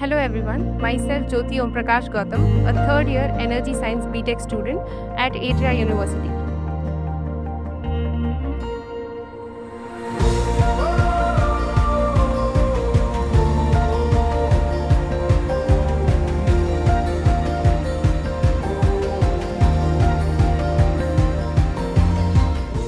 Hello everyone, myself Jyoti Om Prakash Gautham, a third year Energy Sciences B.Tech student at Atria University.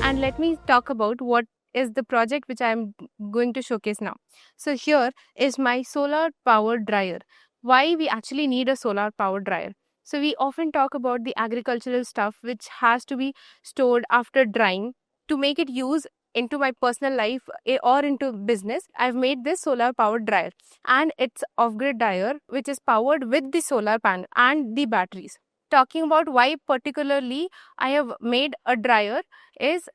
And let me talk about what is the project which I am going to showcase now. So here is my solar powered dryer. Why we actually need a solar powered dryer? So we often talk about the agricultural stuff which has to be stored after drying to make it use into my personal life or into business. I've made this solar powered dryer, and it's off-grid dryer which is powered with the solar panel and the batteries. Talking about why particularly I have made a dryer is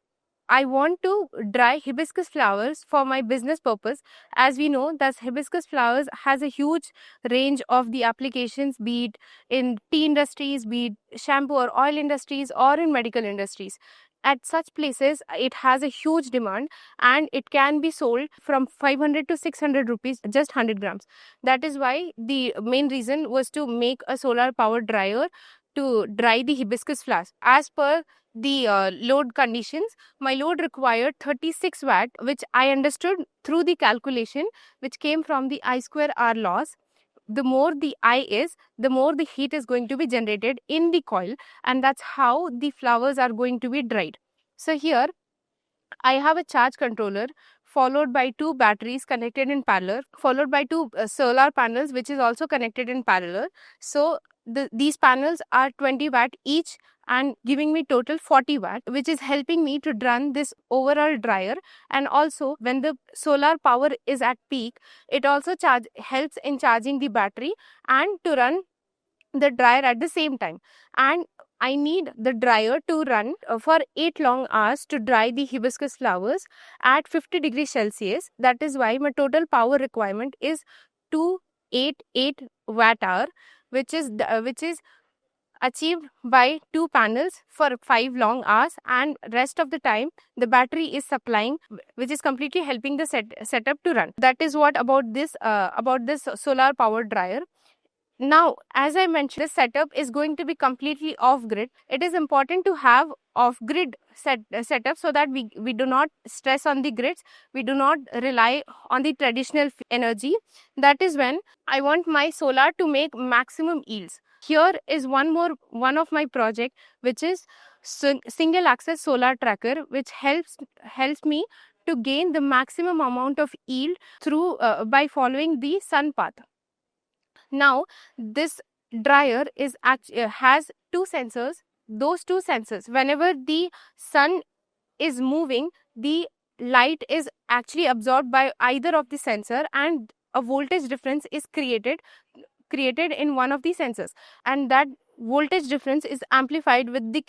I want to dry hibiscus flowers for my business purpose. As we know that hibiscus flowers has a huge range of the applications, be it in tea industries, be it shampoo or oil industries, or in medical industries. At such places, it has a huge demand, and it can be sold from 500 to 600 rupees, just 100 grams. That is why the main reason was to make a solar powered dryer to dry the hibiscus flowers. As per the load conditions, my load required 36 watt, which I understood through the calculation which came from the I square R laws. The more the I is, the more the heat is going to be generated in the coil, and that's how the flowers are going to be dried. So here I have a charge controller followed by two batteries connected in parallel, followed by two solar panels which is also connected in parallel. So these panels are 20 watt each and giving me total 40 watt, which is helping me to run this overall dryer. And also when the solar power is at peak, it also helps in charging the battery and to run the dryer at the same time. And I need the dryer to run for 8 long hours to dry the hibiscus flowers at 50 degrees Celsius. That is why my total power requirement is 288 watt hour, which is achieved by two panels for 5 long hours, and rest of the time the battery is supplying, which is completely helping the setup to run. That is what about this solar powered dryer. Now, as I mentioned, this setup is going to be completely off-grid. It is important to have off-grid setup so that we do not stress on the grids. We do not rely on the traditional energy. That is when I want my solar to make maximum yields. Here is one of my project, which is single axis solar tracker, which helps me to gain the maximum amount of yield through by following the sun path. Now, this dryer has two sensors. Those two sensors, whenever the sun is moving, the light is actually absorbed by either of the sensor, and a voltage difference is created in one of the sensors, and that voltage difference is amplified with the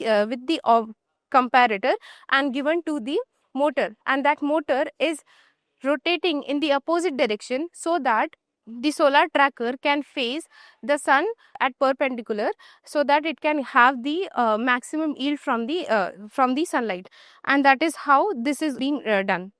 comparator and given to the motor, and that motor is rotating in the opposite direction so that the solar tracker can face the sun at perpendicular, so that it can have the maximum yield from the sunlight. And that is how this is being done.